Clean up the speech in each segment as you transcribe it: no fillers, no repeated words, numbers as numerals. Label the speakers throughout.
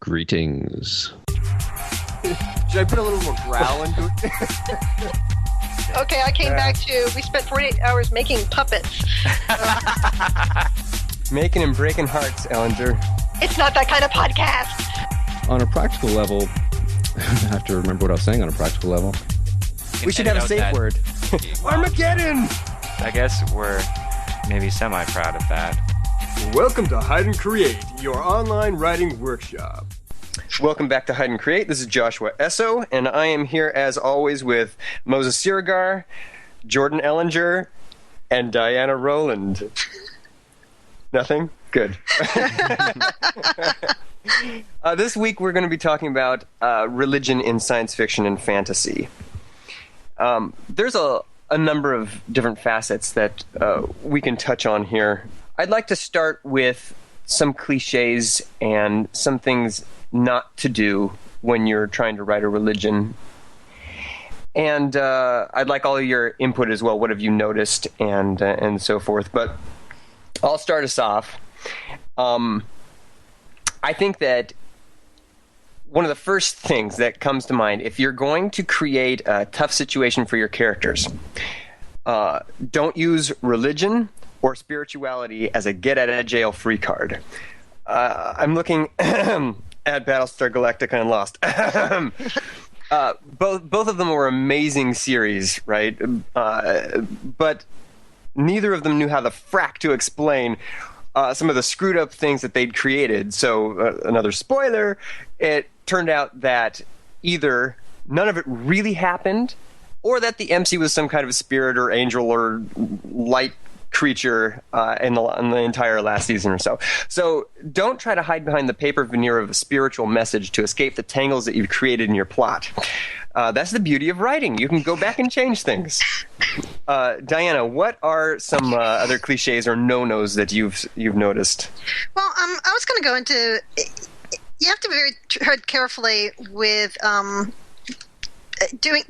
Speaker 1: Greetings.
Speaker 2: Should I put a little more growl into it?
Speaker 3: Okay, I came back to, we spent 48 hours making puppets.
Speaker 2: Making and breaking hearts, Ellinger.
Speaker 3: It's not that kind of podcast.
Speaker 1: On a practical level, I have to remember what I was saying on a practical level.
Speaker 2: We should have a safe word. Armageddon!
Speaker 4: I guess we're maybe semi-proud of that.
Speaker 2: Welcome to Hide and Create, your online writing workshop. Welcome back to Hide and Create. This is Joshua Essoe, and I am here as always with Moses Siregar, Jordan Ellinger, and Diana Rowland. Nothing? Good. This week we're going to be talking about religion in science fiction and fantasy. There's a number of different facets that we can touch on here. I'd like to start with some cliches and some things not to do when you're trying to write a religion. And I'd like all of your input as well. What have you noticed and so forth. But I'll start us off. I think that one of the first things that comes to mind, if you're going to create a tough situation for your characters, don't use religion or spirituality as a get-out-of-jail-free card. I'm looking at Battlestar Galactica and Lost. Both of them were amazing series, right? But neither of them knew how the frack to explain some of the screwed up things that they'd created. So another spoiler, it turned out that either none of it really happened or that the MC was some kind of spirit or angel or light creature in the entire last season or so. So don't try to hide behind the paper veneer of a spiritual message to escape the tangles that you've created in your plot. That's the beauty of writing. You can go back and change things. Diana, what are some other cliches or no-nos that you've noticed?
Speaker 3: Well, I was going to go into... You have to be very tread carefully with...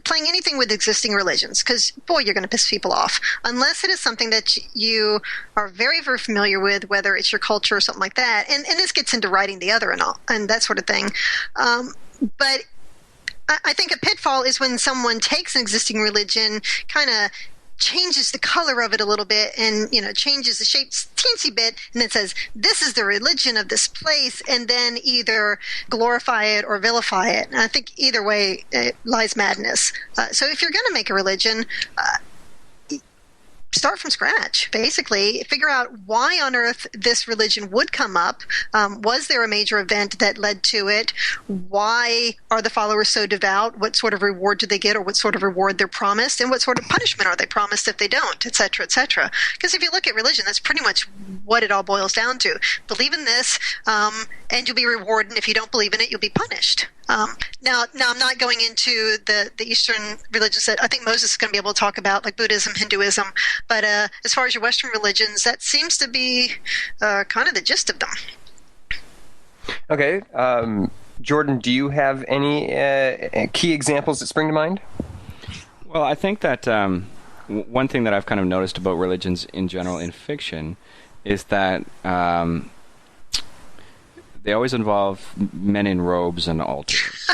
Speaker 3: playing anything with existing religions, because boy, you're going to piss people off unless it is something that you are very, very familiar with, whether it's your culture or something like that. And this gets into writing the other and that sort of thing. But I think a pitfall is when someone takes an existing religion, kind of changes the color of it a little bit and, changes the shape teensy bit and then says, this is the religion of this place, and then either glorify it or vilify it. And I think either way lies madness. So if you're going to make a religion, start from scratch, basically. Figure out why on earth this religion would come up. Was there a major event that led to it? Why are the followers so devout? What sort of reward do they get, or what sort of reward they're promised? And what sort of punishment are they promised if they don't, et cetera, et cetera? Because if you look at religion, that's pretty much what it all boils down to. Believe in this, and you'll be rewarded. And if you don't believe in it, you'll be punished. Now I'm not going into the Eastern religions that I think Moses is going to be able to talk about, like Buddhism, Hinduism. But as far as your Western religions, that seems to be kind of the gist of them.
Speaker 2: Okay. Jordan, do you have any key examples that spring to mind?
Speaker 4: Well, I think that one thing that I've kind of noticed about religions in general in fiction is that they always involve men in robes and altars.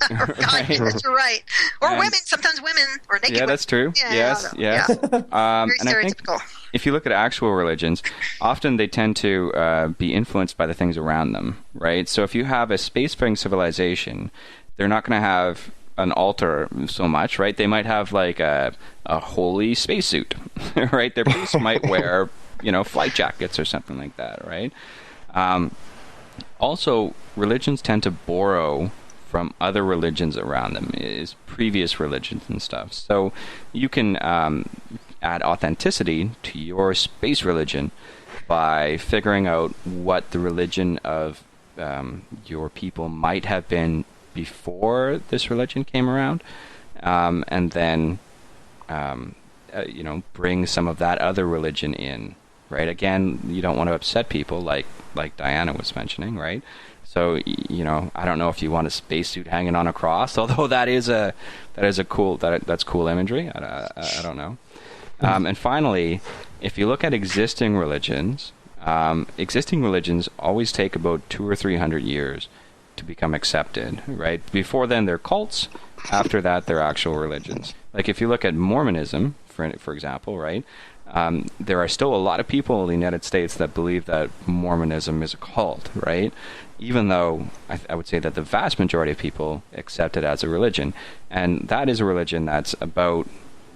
Speaker 3: Right? That's right. Or women, sometimes women, or naked women.
Speaker 4: Yeah, that's true.
Speaker 3: Yeah,
Speaker 4: yes.
Speaker 3: Very
Speaker 4: and
Speaker 3: stereotypical.
Speaker 4: I think if you look at actual religions, often they tend to be influenced by the things around them, right? So if you have a spacefaring civilization, they're not going to have an altar so much, right? They might have like a holy spacesuit, right? Their priests might wear, flight jackets or something like that, right? Also, religions tend to borrow from other religions around them, is previous religions and stuff. So you can add authenticity to your space religion by figuring out what the religion of your people might have been before this religion came around, and then bring some of that other religion in. Right? Again, you don't want to upset people, like Diana was mentioning, right? So, I don't know if you want a spacesuit hanging on a cross, although that's cool imagery. I don't know. And finally, if you look at existing religions always take about 200 or 300 years to become accepted, right? Before then, they're cults. After that, they're actual religions. Like if you look at Mormonism, for example, right? There are still a lot of people in the United States that believe that Mormonism is a cult, right? Even though I would say that the vast majority of people accept it as a religion. And that is a religion that's about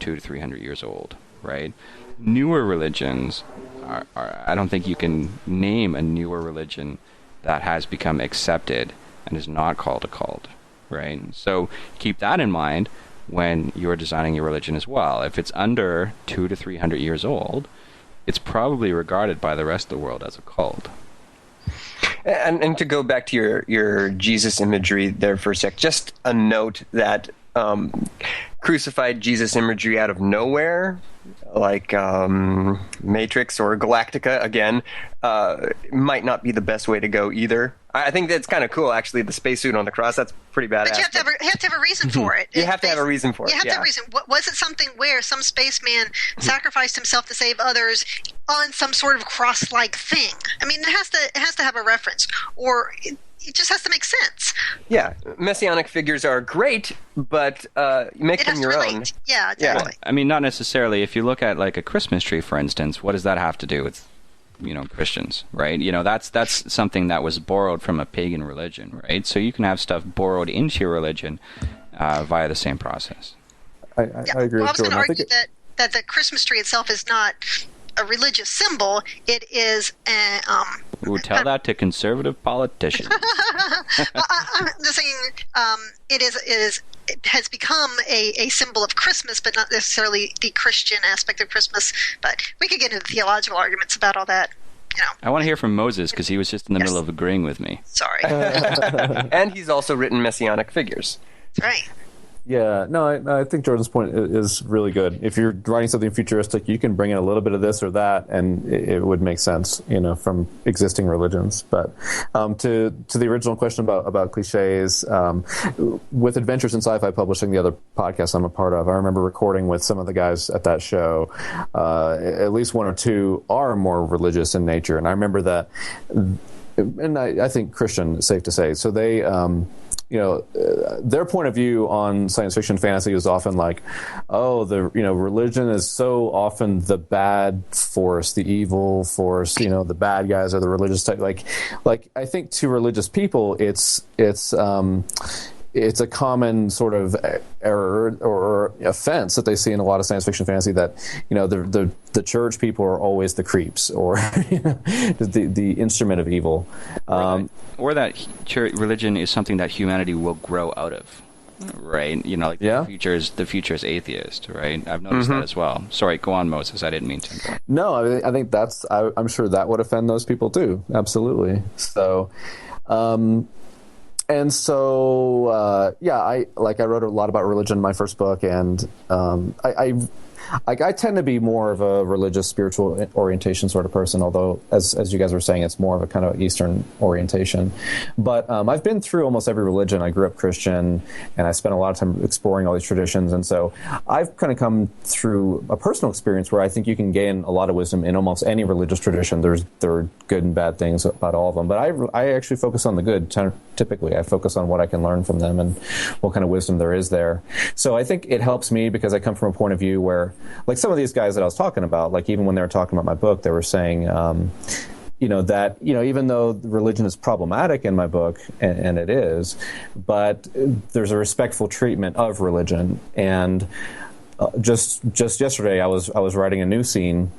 Speaker 4: 200 to 300 years old, right? Newer religions are I don't think you can name a newer religion that has become accepted and is not called a cult, right? So keep that in mind when you're designing your religion as well. If it's under 200 to 300 years old, it's probably regarded by the rest of the world as a cult.
Speaker 2: And to go back to your Jesus imagery there for a sec, just a note that crucified Jesus imagery out of nowhere, like Matrix or Galactica, again, might not be the best way to go either. I think that's kind of cool, actually, the spacesuit on the cross. That's pretty badass.
Speaker 3: But you have to have a reason for it.
Speaker 2: You have to have a reason for it.
Speaker 3: You have to have a reason. Was it something where some spaceman sacrificed himself to save others on some sort of cross-like thing? I mean, it has to have a reference, or it just has to make sense.
Speaker 2: Yeah, messianic figures are great, but make them your own.
Speaker 3: Yeah, exactly.
Speaker 4: I mean, not necessarily. If you look at like a Christmas tree, for instance, what does that have to do with Christians, right? That's something that was borrowed from a pagan religion, right? So you can have stuff borrowed into your religion via the same process.
Speaker 5: I agree.
Speaker 3: Well, I was going to argue that the Christmas tree itself is not a religious symbol. It is a
Speaker 4: tell that to conservative politicians.
Speaker 3: I'm just saying it has become a symbol of Christmas, but not necessarily the Christian aspect of Christmas. But we could get into theological arguments about all that.
Speaker 4: I want to hear from Moses because he was just in the middle of agreeing with me.
Speaker 3: Sorry.
Speaker 2: And he's also written messianic figures.
Speaker 3: That's right.
Speaker 5: Yeah, no, I think Jordan's point is really good. If you're writing something futuristic, you can bring in a little bit of this or that, and it would make sense, from existing religions. But to the original question about cliches, with Adventures in Sci-Fi Publishing, the other podcast I'm a part of, I remember recording with some of the guys at that show. At least one or two are more religious in nature, and I remember that. And I think Christian is safe to say. So they. Their point of view on science fiction fantasy is often like, religion is so often the bad force, the evil force, the bad guys are the religious type. Like I think to religious people, it's a common sort of error or offense that they see in a lot of science fiction fantasy that, the church people are always the creeps or the instrument of evil.
Speaker 4: Or that religion is something that humanity will grow out of, right? The future is atheist, right? I've noticed that as well. Sorry, go on, Moses. I didn't mean to.
Speaker 5: No, I think I'm sure that would offend those people too. Absolutely. So, and so, I wrote a lot about religion in my first book, and I tend to be more of a religious, spiritual orientation sort of person, although, as you guys were saying, it's more of a kind of Eastern orientation. But I've been through almost every religion. I grew up Christian, and I spent a lot of time exploring all these traditions. And so I've kind of come through a personal experience where I think you can gain a lot of wisdom in almost any religious tradition. There are good and bad things about all of them. But I actually focus on the good. Typically, I focus on what I can learn from them and what kind of wisdom there is there. So I think it helps me because I come from a point of view where, like some of these guys that I was talking about, like even when they were talking about my book, they were saying, that, even though religion is problematic in my book, and it is, but there's a respectful treatment of religion. And just yesterday, I was writing a new scene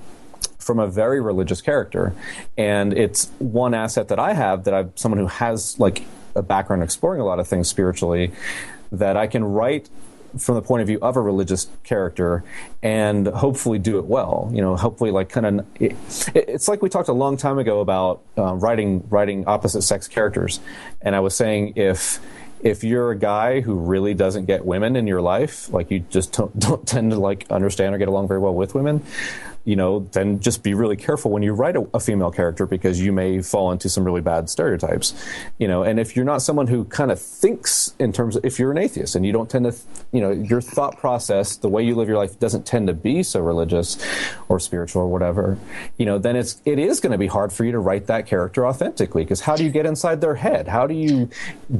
Speaker 5: from a very religious character, and it's one asset that I have, that I'm someone who has like a background exploring a lot of things spiritually, that I can write from the point of view of a religious character and hopefully do it well. Hopefully like kind of, it's like we talked a long time ago about writing opposite sex characters. And I was saying, if you're a guy who really doesn't get women in your life, like you just don't tend to like understand or get along very well with women, then just be really careful when you write a female character, because you may fall into some really bad stereotypes. And if you're not someone who kind of thinks in terms of, if you're an atheist and you don't tend to, your thought process, the way you live your life doesn't tend to be so religious or spiritual or whatever, then it is going to be hard for you to write that character authentically, because how do you get inside their head? How do you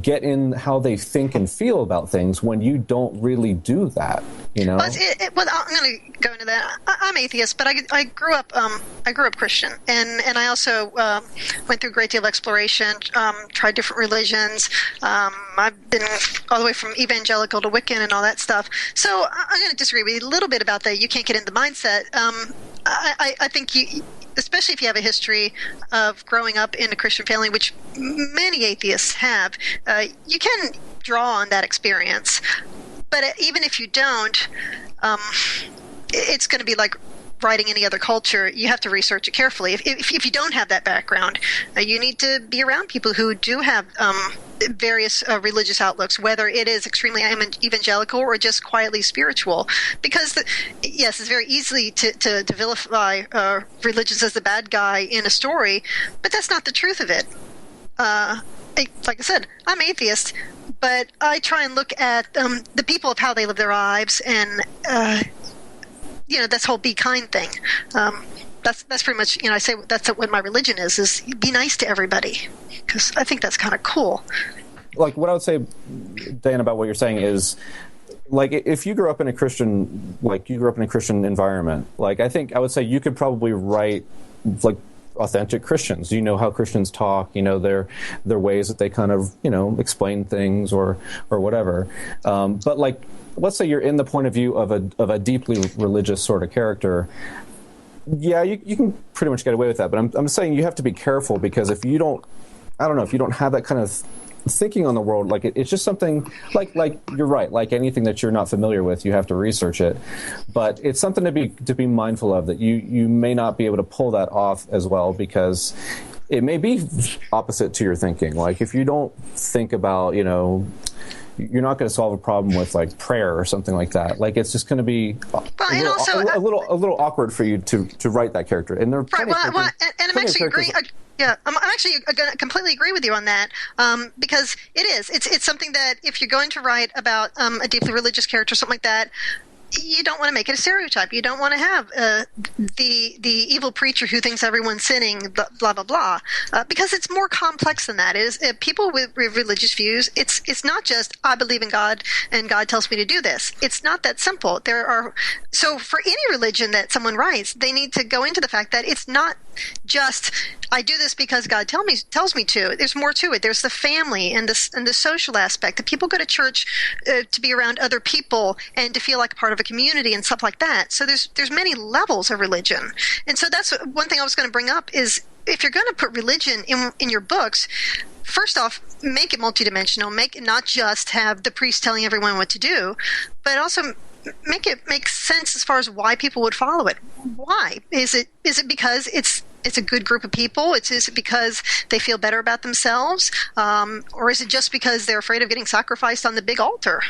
Speaker 5: get in how they think and feel about things when you don't really do that?
Speaker 3: Well, I'm going to go into that. I'm atheist, but I grew up Christian, and I also went through a great deal of exploration, tried different religions. I've been all the way from evangelical to Wiccan and all that stuff. So I'm going to disagree with you a little bit about that. You can't get into the mindset. I think you, especially if you have a history of growing up in a Christian family, which many atheists have, you can draw on that experience. But even if you don't, it's going to be like writing any other culture. You have to research it carefully. If you don't have that background, you need to be around people who do have various religious outlooks, whether it is extremely evangelical or just quietly spiritual. Because, yes, it's very easy to vilify religions as the bad guy in a story, but that's not the truth of it. Like I said, I'm atheist, but I try and look at the people of how they live their lives, and this whole be kind thing. That's pretty much, I say that's what my religion is be nice to everybody, because I think that's kind of cool.
Speaker 5: Like, what I would say, Dan, about what you're saying is, like, if you grew up in a Christian, environment, like, I would say you could probably write, like, authentic Christians. How Christians talk, their ways that they kind of, explain things or whatever. But, like, let's say you're in the point of view of a deeply religious sort of character. Yeah, you can pretty much get away with that. But I'm saying you have to be careful, because if you don't have that kind of thinking on the world, like it's just something like you're right, like anything that you're not familiar with, you have to research it. But it's something to be mindful of, that you may not be able to pull that off as well, because it may be opposite to your thinking. Like, if you don't think about, you're not going to solve a problem with, like, prayer or something like that. Like, it's just going to be a little awkward for you to write that character. And there are
Speaker 3: I'm actually agreeing. Yeah, I'm actually going to completely agree with you on that, because it's something that if you're going to write about a deeply religious character or something like that, you don't want to make it a stereotype. You don't want to have the evil preacher who thinks everyone's sinning, blah blah blah, because it's more complex than that. It is people with religious views. It's not just I believe in God and God tells me to do this. It's not that simple. So for any religion that someone writes, they need to go into the fact that it's not just I do this because God tells me to. There's more to it. There's the family and the social aspect. That people go to church to be around other people and to feel like a part of a community and stuff like that. So there's many levels of religion. And so that's one thing I was going to bring up is if you're going to put religion in your books, first off, make it multidimensional. Make it not just have the priest telling everyone what to do, but also make it make sense as far as why people would follow it. Why? Is it because it's a good group of people? Is it because they feel better about themselves? Or is it just because they're afraid of getting sacrificed on the big altar?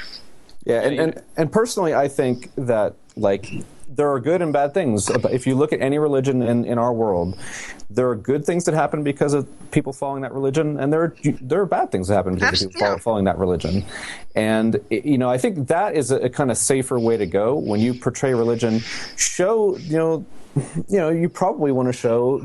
Speaker 5: Yeah, and personally, I think that, like, there are good and bad things. If you look at any religion in our world, there are good things that happen because of people following that religion, and there are bad things that happen because of people following that religion. And I think that is a kind of safer way to go. When you portray religion, show you probably want to show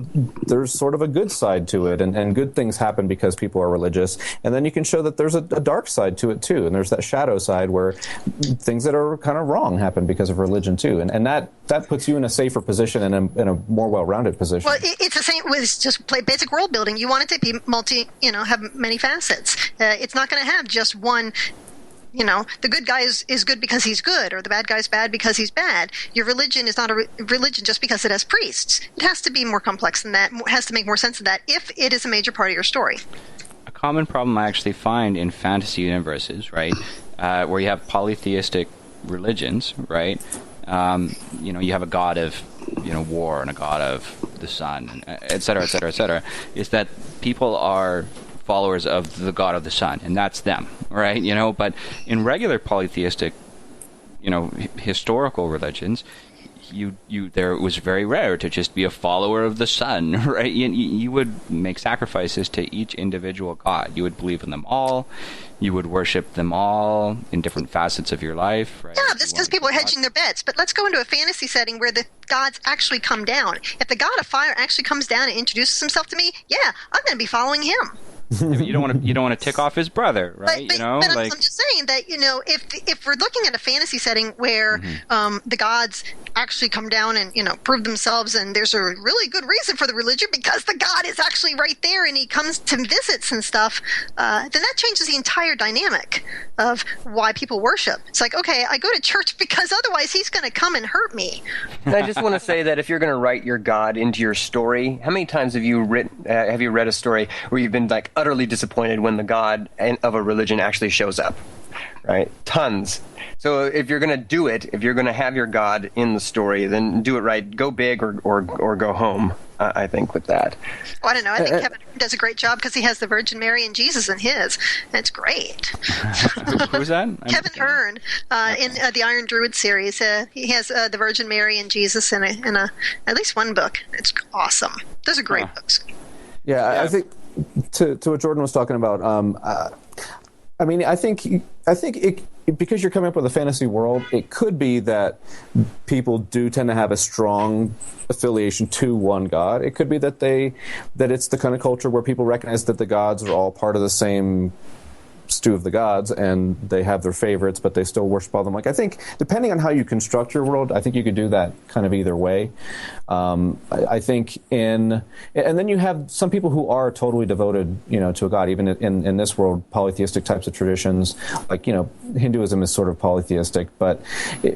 Speaker 5: there's sort of a good side to it, and good things happen because people are religious. And then you can show that there's a dark side to it too, and there's that shadow side where things that are kind of wrong happen because of religion too. And that puts you in a safer position and in a more well-rounded position.
Speaker 3: Well, it's the same with just play basic world building. You want it to be have many facets. It's not going to have just one. The good guy is good because he's good, or the bad guy's bad because he's bad. Your religion is not a religion just because it has priests. It has to be more complex than that. It has to make more sense of that if it is a major part of your story.
Speaker 4: A common problem I actually find in fantasy universes, right, where you have polytheistic religions, right, you have a god of war and a god of the sun, et cetera, et cetera, et cetera, is that people are followers of the god of the sun, and that's them, right? But in regular polytheistic, historical religions, there it was very rare to just be a follower of the sun, right? You would make sacrifices to each individual god. You would believe in them all. You would worship them all in different facets of your life, right?
Speaker 3: Yeah, that's because people are hedging their bets. But let's go into a fantasy setting where the gods actually come down. If the god of fire actually comes down and introduces himself to me, yeah, I'm going to be following him.
Speaker 4: You don't want to tick off his brother, right?
Speaker 3: But I'm just saying that if we're looking at a fantasy setting where the gods actually come down and prove themselves, and there's a really good reason for the religion because the god is actually right there and he comes to visits and stuff, then that changes the entire dynamic of why people worship. It's like, okay, I go to church because otherwise he's going to come and hurt me.
Speaker 2: And I just want to say that if you're going to write your god into your story, how many times have you read a story where you've been like utterly disappointed when the god of a religion actually shows up, right? Tons. So if you're going to do it, if you're going to have your god in the story, then do it right. Go big or go home, I think, with that.
Speaker 3: Oh, I don't know. I think Kevin does a great job because he has the Virgin Mary and Jesus in his. It's great.
Speaker 4: Who's that?
Speaker 3: Kevin Hearn in the Iron Druid series. He has the Virgin Mary and Jesus in at least one book. It's awesome. Those are great books.
Speaker 5: Yeah, I think to what Jordan was talking about, I mean, I think because you're coming up with a fantasy world, it could be that people do tend to have a strong affiliation to one god. It could be that it's the kind of culture where people recognize that the gods are all part of the same stew of the gods, and they have their favorites, but they still worship all of them. Like, I think, depending on how you construct your world, I think you could do that kind of either way. I think and then you have some people who are totally devoted, to a god, even in this world, polytheistic types of traditions, like, Hinduism is sort of polytheistic, but,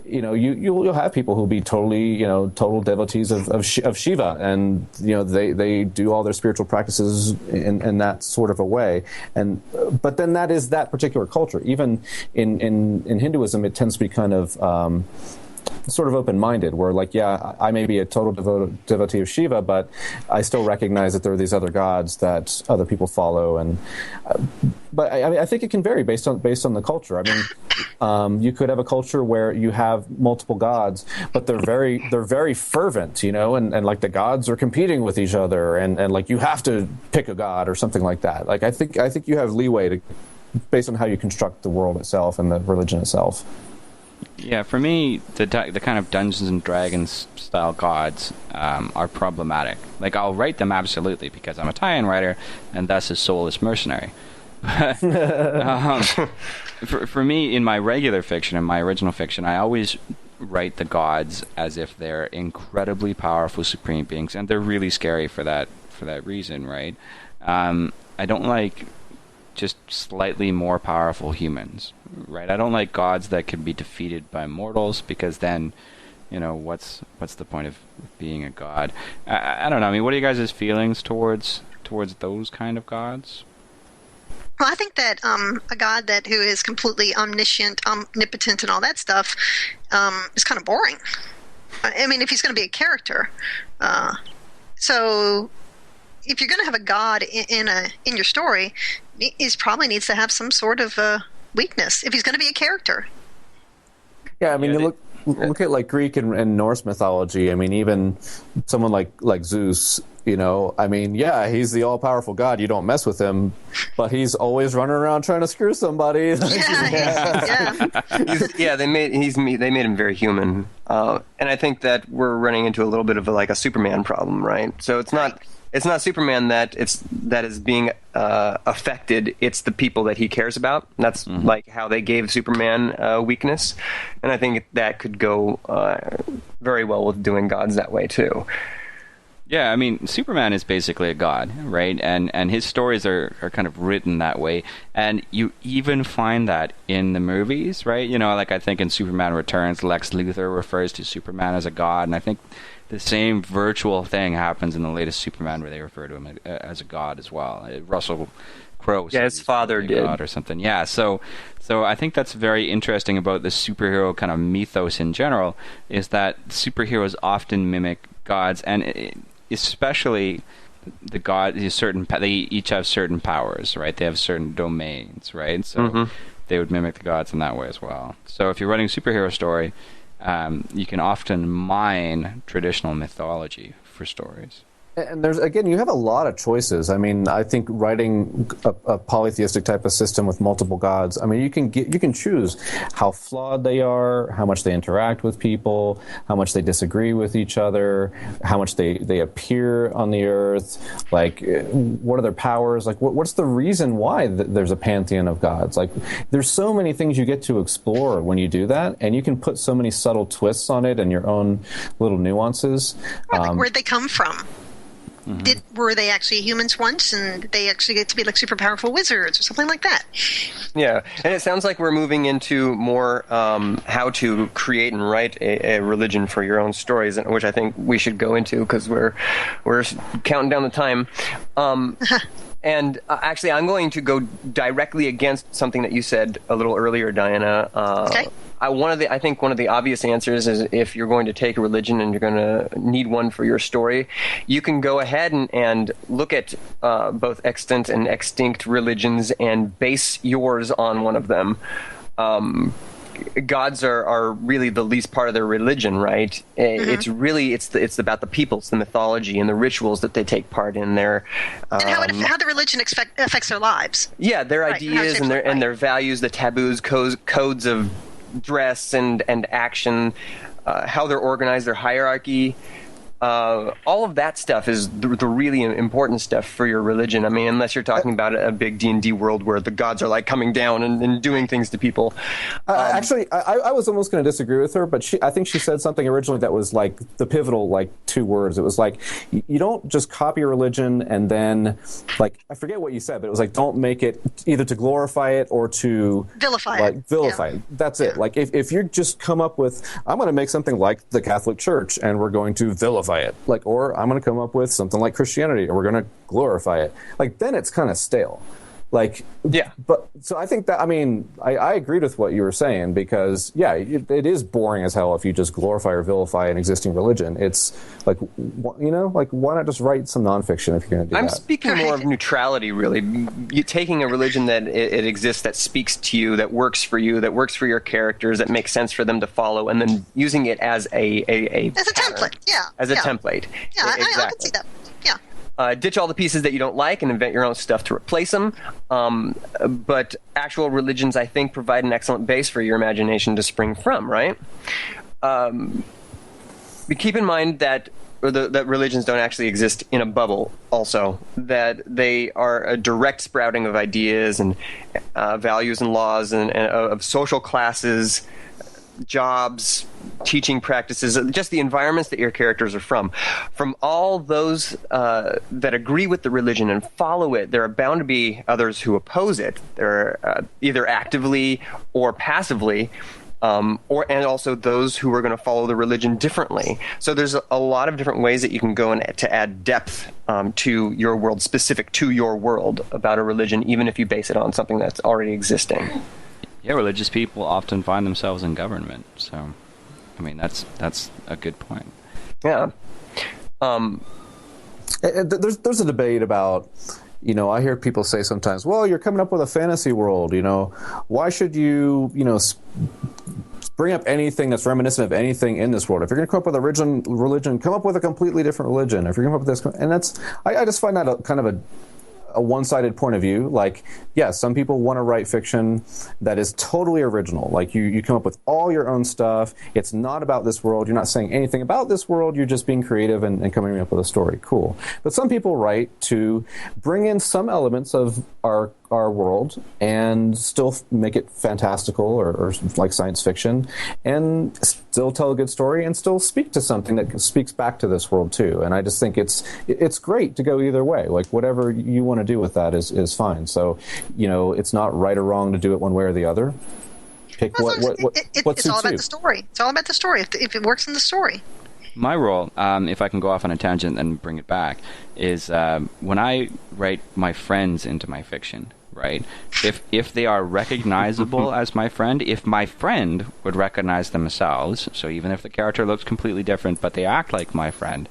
Speaker 5: you'll have people who'll be totally, total devotees of Shiva, and, they do all their spiritual practices in that sort of a way. But then that is that particular culture. Even in Hinduism, it tends to be kind of sort of open-minded, where like, yeah, I may be a total devotee of Shiva, but I still recognize that there are these other gods that other people follow. And but I think it can vary based on the culture. I mean, you could have a culture where you have multiple gods, but they're very fervent, and like the gods are competing with each other, and like you have to pick a god or something like that. Like I think you have leeway based on how you construct the world itself and the religion itself.
Speaker 4: Yeah, for me, the kind of Dungeons and Dragons style gods are problematic. Like, I'll write them absolutely because I'm a tie-in writer, and thus a soulless mercenary. For me, in my regular fiction, in my original fiction, I always write the gods as if they're incredibly powerful supreme beings, and they're really scary for that reason, right? I don't like just slightly more powerful humans, right? I don't like gods that can be defeated by mortals, because then, what's the point of being a god? I don't know. I mean, what are you guys' feelings towards those kind of gods?
Speaker 3: Well, I think that a god who is completely omniscient, omnipotent, and all that stuff is kind of boring. I mean, if he's going to be a character, so if you're going to have a god in your story, he probably needs to have some sort of weakness if he's going to be a character.
Speaker 5: Yeah, I mean, you look at like Greek and Norse mythology. I mean, even someone like Zeus, I mean, yeah, he's the all-powerful god. You don't mess with him, but he's always running around trying to screw somebody.
Speaker 2: Yeah, they made him very human, and I think that we're running into a little bit of a Superman problem, right? So it's not Superman that is being affected. It's the people that he cares about. That's like how they gave Superman weakness, and I think that could go very well with doing gods that way too.
Speaker 4: Yeah, I mean, Superman is basically a god, right? And his stories are kind of written that way. And you even find that in the movies, right? I think in Superman Returns, Lex Luthor refers to Superman as a god, and I think the same virtual thing happens in the latest Superman, where they refer to him as a god as well. Russell Crowe.
Speaker 2: Yeah, his father did.
Speaker 4: God or something. Yeah, so I think that's very interesting about the superhero kind of mythos in general, is that superheroes often mimic gods, and especially the god is they each have certain powers, right? They have certain domains, right? So they would mimic the gods in that way as well. So if you're writing a superhero story, you can often mine traditional mythology for stories.
Speaker 5: And there's, again, you have a lot of choices. I mean, I think writing a polytheistic type of system with multiple gods, I mean, you can choose how flawed they are, how much they interact with people, how much they disagree with each other, how much they appear on the earth, like, what are their powers, like, what's the reason why there's a pantheon of gods? Like, there's so many things you get to explore when you do that, and you can put so many subtle twists on it and your own little nuances.
Speaker 3: Like where'd they come from? Were they actually humans once, and they actually get to be like super powerful wizards or something like that?
Speaker 2: Yeah, and it sounds like we're moving into more how to create and write a religion for your own stories, which I think we should go into because we're counting down the time. And actually, I'm going to go directly against something that you said a little earlier, Diana.
Speaker 3: Okay.
Speaker 2: I think one of the obvious answers is if you're going to take a religion and you're going to need one for your story, you can go ahead and look at both extant and extinct religions and base yours on one of them. Gods are really the least part of their religion, right? It's really it's about the people, it's the mythology and the rituals that they take part in. Their
Speaker 3: and how the religion affects their lives.
Speaker 2: Yeah, their ideas and their values, the taboos, codes of dress and action, how they're organized, their hierarchy. All of that stuff is the really important stuff for your religion. I mean, unless you're talking about a big D&D world where the gods are like coming down and doing things to people.
Speaker 5: Actually, I was almost going to disagree with her, but I think she said something originally that was like the pivotal, like, 2 words. It was like, you don't just copy a religion and then, like, I forget what you said, but it was like, don't make it either to glorify it or to vilify it. That's it. Like, if you just come up with, I'm going to make something like the Catholic Church and we're going to vilify it, like, or I'm going to come up with something like Christianity and we're going to glorify it, like, then it's kind of stale. Like, yeah. But so I think that, I mean, I agreed with what you were saying because, yeah, it is boring as hell if you just glorify or vilify an existing religion. It's like, like, why not just write some nonfiction if you're going to do that?
Speaker 2: I'm speaking more of neutrality, really. You taking a religion that it exists, that speaks to you, that works for you, that works for your characters, that makes sense for them to follow, and then using it as a
Speaker 3: template, yeah.
Speaker 2: As a template.
Speaker 3: Yeah,
Speaker 2: exactly.
Speaker 3: I can see that. Yeah.
Speaker 2: Ditch all the pieces that you don't like and invent your own stuff to replace them. But actual religions, I think, provide an excellent base for your imagination to spring from, right? But keep in mind that religions don't actually exist in a bubble also, that they are a direct sprouting of ideas and values and laws and of social classes, jobs, teaching practices, just the environments that your characters are from. From all those that agree with the religion and follow it, there are bound to be others who oppose it. They're either actively or passively, and also those who are going to follow the religion differently. So there's a lot of different ways that you can go and to add depth to your world, specific to your world about a religion, even if you base it on something that's already existing.
Speaker 4: Yeah, religious people often find themselves in government. So, I mean, that's a good point.
Speaker 2: Yeah.
Speaker 5: There's a debate about, I hear people say sometimes, well, you're coming up with a fantasy world, why should you, bring up anything that's reminiscent of anything in this world? If you're going to come up with a religion, come up with a completely different religion. If you're going to come up with this, and that's, I just find that kind of a one-sided point of view. Like, yeah, some people want to write fiction that is totally original. Like, you come up with all your own stuff. It's not about this world. You're not saying anything about this world. You're just being creative and coming up with a story. Cool. But some people write to bring in some elements of our world and still make it fantastical or like science fiction, and still tell a good story and still speak to something that speaks back to this world too. And I just think it's great to go either way. Like, whatever you want to do with that is fine. So, it's not right or wrong to do it one way or the other. Pick what
Speaker 3: it's all about the story. It's all about the story. If it works in the story.
Speaker 4: My role, if I can go off on a tangent and bring it back, is when I write my friends into my fiction, right? If they are recognizable as my friend, if my friend would recognize themselves, so even if the character looks completely different, but they act like my friend,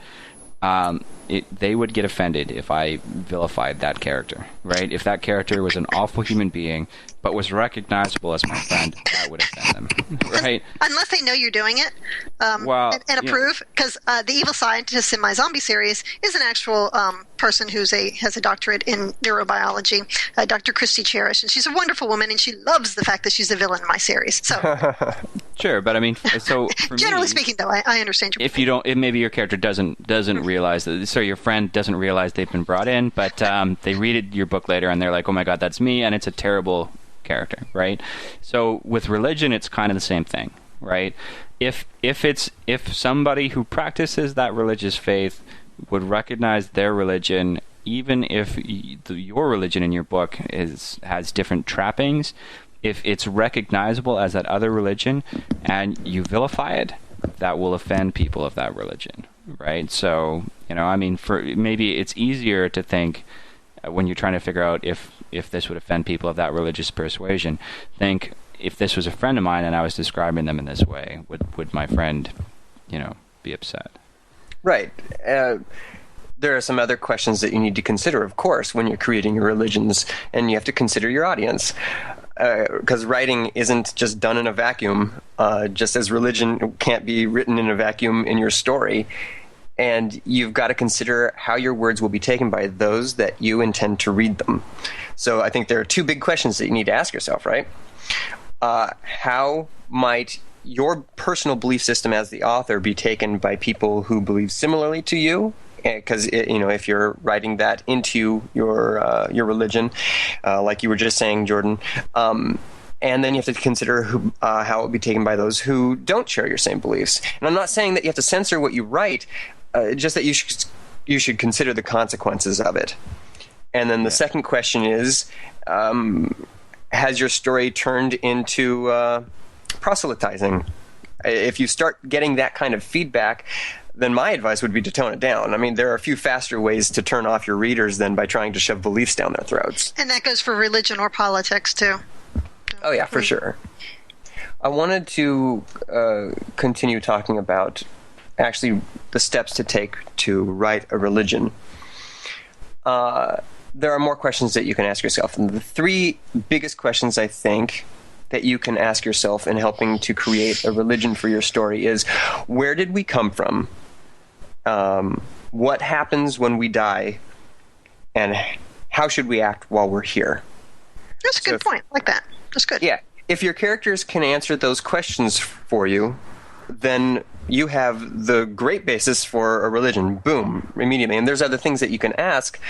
Speaker 4: they would get offended if I vilified that character, right? If that character was an awful human being, but was recognizable as my friend, that would offend them, right?
Speaker 3: Unless they know you're doing it and approve. Because the evil scientist in my zombie series is an actual person who's has a doctorate in neurobiology, Dr. Christy Cherish, and she's a wonderful woman, and she loves the fact that she's a villain in my series. So,
Speaker 4: sure, but I mean, so for
Speaker 3: generally
Speaker 4: me,
Speaker 3: speaking, though, I understand your point.
Speaker 4: If maybe your character doesn't realize that, so your friend doesn't realize they've been brought in, but they read your book later and they're like, oh my god, that's me, and it's a terrible character, right? So with religion, it's kind of the same thing, right? If somebody who practices that religious faith would recognize their religion, even if your religion in your book has different trappings, if it's recognizable as that other religion and you vilify it, that will offend people of that religion, right? So, I mean, for maybe it's easier to think when you're trying to figure out if this would offend people of that religious persuasion, think if this was a friend of mine and I was describing them in this way, would my friend, be upset?
Speaker 2: Right. There are some other questions that you need to consider, of course, when you're creating your religions, and you have to consider your audience. Because writing isn't just done in a vacuum, just as religion can't be written in a vacuum in your story. And you've got to consider how your words will be taken by those that you intend to read them. So I think there are two big questions that you need to ask yourself, right? How might your personal belief system as the author be taken by people who believe similarly to you? Because if you're writing that into your religion, like you were just saying, Jordan, and then you have to consider how it would be taken by those who don't share your same beliefs. And I'm not saying that you have to censor what you write, just that you should consider the consequences of it. And then the second question is, has your story turned into proselytizing? If you start getting that kind of feedback, then my advice would be to tone it down. I mean, there are a few faster ways to turn off your readers than by trying to shove beliefs down their throats.
Speaker 3: And that goes for religion or politics, too.
Speaker 2: Oh, yeah, for sure. I wanted to continue talking about actually the steps to take to write a religion. There are more questions that you can ask yourself. And the three biggest questions, I think, that you can ask yourself in helping to create a religion for your story is, where did we come from? What happens when we die? And how should we act while we're here?
Speaker 3: That's a good point. I like that. That's good.
Speaker 2: Yeah. If your characters can answer those questions for you, then you have the great basis for a religion. Boom, immediately. And there's other things that you can ask.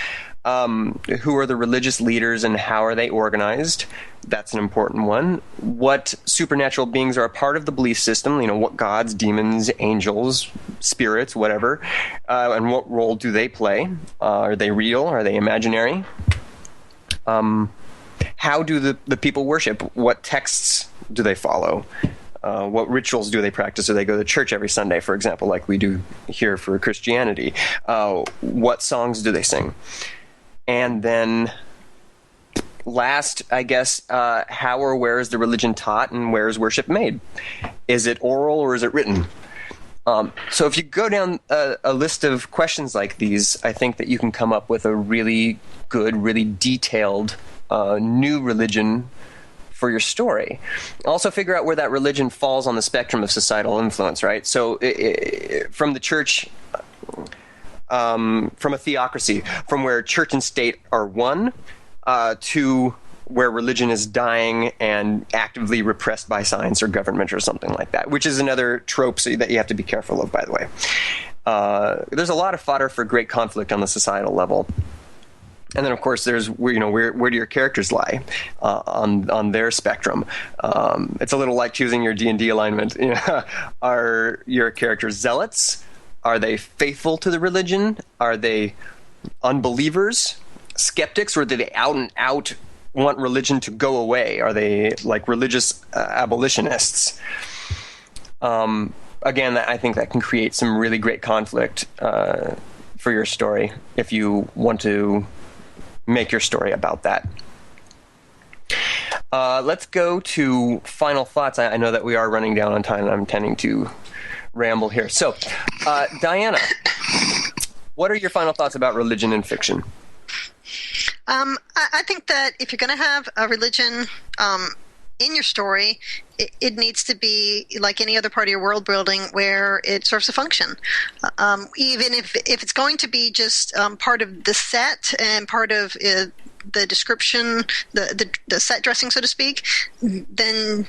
Speaker 2: Who are the religious leaders and how are they organized? That's an important one. What supernatural beings are a part of the belief system? What gods, demons, angels, spirits, whatever. And what role do they play? Are they real? Are they imaginary? How do the people worship? What texts do they follow? What rituals do they practice? Do they go to church every Sunday, for example, like we do here for Christianity? What songs do they sing? And then last, I guess, how or where is the religion taught and where is worship made? Is it oral or is it written? So if you go down a list of questions like these, I think that you can come up with a really good, really detailed new religion for your story. Also figure out where that religion falls on the spectrum of societal influence, right? So from the church, from a theocracy, from where church and state are one, to where religion is dying and actively repressed by science or government or something like that, which is another trope that you have to be careful of, by the way. There's a lot of fodder for great conflict on the societal level. And then, of course, there's where do your characters lie on their spectrum? It's a little like choosing your D&D alignment. Are your characters zealots? Are they faithful to the religion? Are they unbelievers, skeptics, or do they out and out want religion to go away? Are they like religious abolitionists? Again, I think that can create some really great conflict for your story if you want to make your story about that. Let's go to final thoughts. I know that we are running down on time, and I'm tending to ramble here. So, Diana, What are your final thoughts about religion and fiction?
Speaker 3: I think that if you're going to have a religion in your story, it needs to be like any other part of your world building where it serves a function. Even if it's going to be just part of the set and part of the description, the set dressing, so to speak, then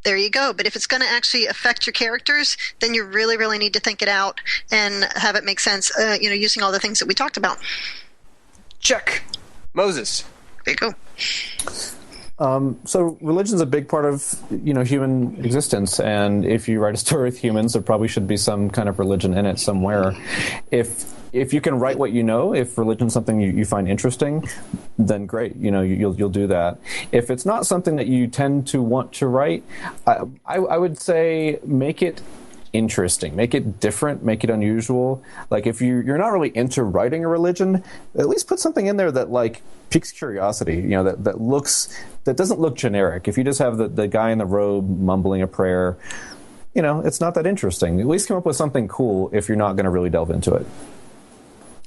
Speaker 3: there you go. But if it's going to actually affect your characters, then you really, really need to think it out and have it make sense, using all the things that we talked about.
Speaker 2: Check. Moses.
Speaker 3: There you go.
Speaker 5: So religion's a big part of human existence, and if you write a story with humans, there probably should be some kind of religion in it somewhere. If you can write what you know, if religion's something you find interesting, then great. You'll do that. If it's not something that you tend to want to write, I would say make it interesting, make it different, make it unusual. Like if you're not really into writing a religion, at least put something in there that piques curiosity, that doesn't look generic. If you just have the guy in the robe mumbling a prayer, it's not that interesting. At least come up with something cool if you're not going to really delve into it.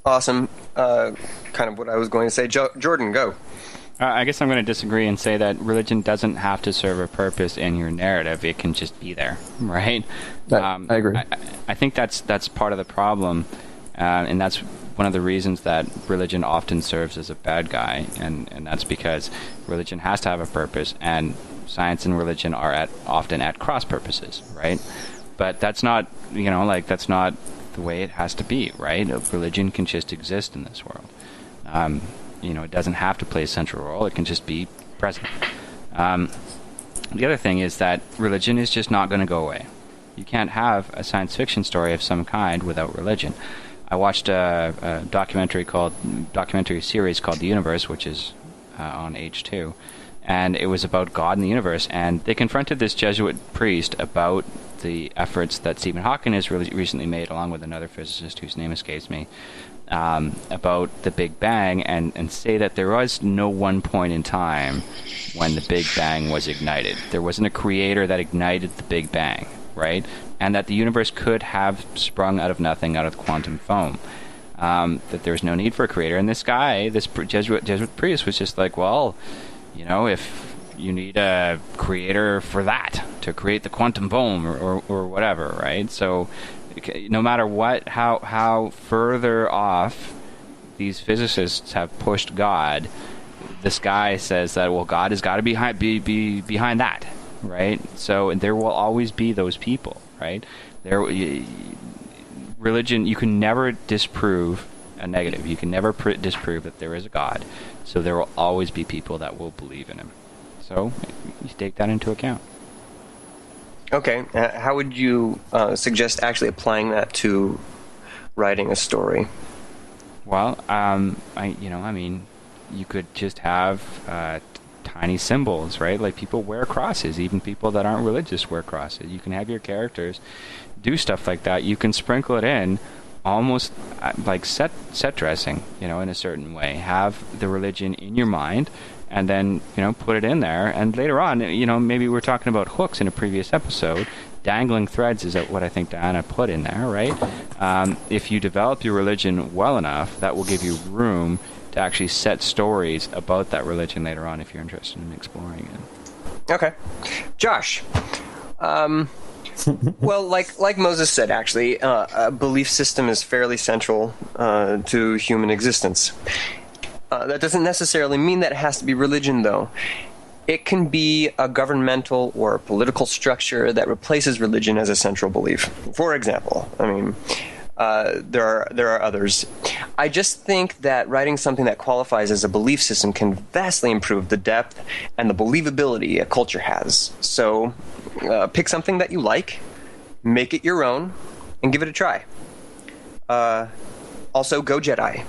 Speaker 2: Awesome. Kind of what I was going to say. Jordan, go.
Speaker 4: I guess I'm going to disagree and say that religion doesn't have to serve a purpose in your narrative. It can just be there, right?
Speaker 5: I agree.
Speaker 4: I think that's part of the problem, and that's one of the reasons that religion often serves as a bad guy, and that's because religion has to have a purpose, and science and religion are often at cross purposes, right? But that's not, that's not the way it has to be, right? Religion can just exist in this world. It doesn't have to play a central role. It can just be present. The other thing is that religion is just not going to go away. You can't have a science fiction story of some kind without religion. I watched a documentary series called The Universe, which is on H2, and it was about God and the universe. And they confronted this Jesuit priest about the efforts that Stephen Hawking has recently made, along with another physicist whose name escapes me, about the Big Bang, and say that there was no one point in time when the Big Bang was ignited. There wasn't a creator that ignited the Big Bang, right? And that the universe could have sprung out of nothing, out of quantum foam. That there was no need for a creator. And this guy, this Jesuit priest, was just like, well, if you need a creator for that, to create the quantum foam or whatever, right? So no matter how further off these physicists have pushed God, this guy says that, well, God has got to be behind that, right? So there will always be those people, right? Religion, you can never disprove a negative. You can never disprove that there is a God. So there will always be people that will believe in him. So you take that into account.
Speaker 2: Okay. How would you suggest actually applying that to writing a story?
Speaker 4: Well, you could just have tiny symbols, right? Like people wear crosses. Even people that aren't religious wear crosses. You can have your characters do stuff like that. You can sprinkle it in almost like set dressing, in a certain way. Have the religion in your mind, and then, put it in there. And later on, maybe we're talking about hooks in a previous episode. Dangling threads is what I think Diana put in there, right? If you develop your religion well enough, that will give you room to actually set stories about that religion later on if you're interested in exploring it.
Speaker 2: Okay. Josh. Well, like Moses said, actually, a belief system is fairly central to human existence. That doesn't necessarily mean that it has to be religion, though. It can be a governmental or political structure that replaces religion as a central belief. For example, there are others. I just think that writing something that qualifies as a belief system can vastly improve the depth and the believability a culture has. So pick something that you like, make it your own, and give it a try. Also, go Jedi.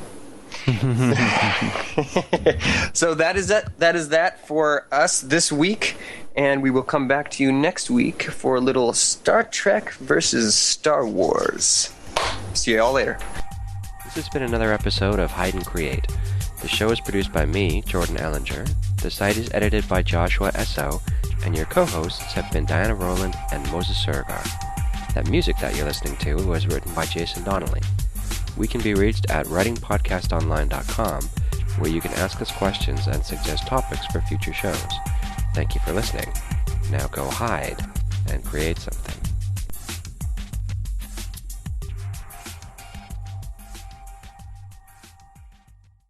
Speaker 2: So that is that for us this week, and we will come back to you next week for a little Star Trek versus Star Wars. See you all later.
Speaker 6: This has been another episode of Hide and Create. The show is produced by me, Jordan Ellinger. The site is edited by Joshua Essoe, and your co-hosts have been Diana Rowland and Moses Siregar. That music that you're listening to was written by Jason Donnelly. We can be reached at writingpodcastonline.com, where you can ask us questions and suggest topics for future shows. Thank you for listening. Now go hide and create something.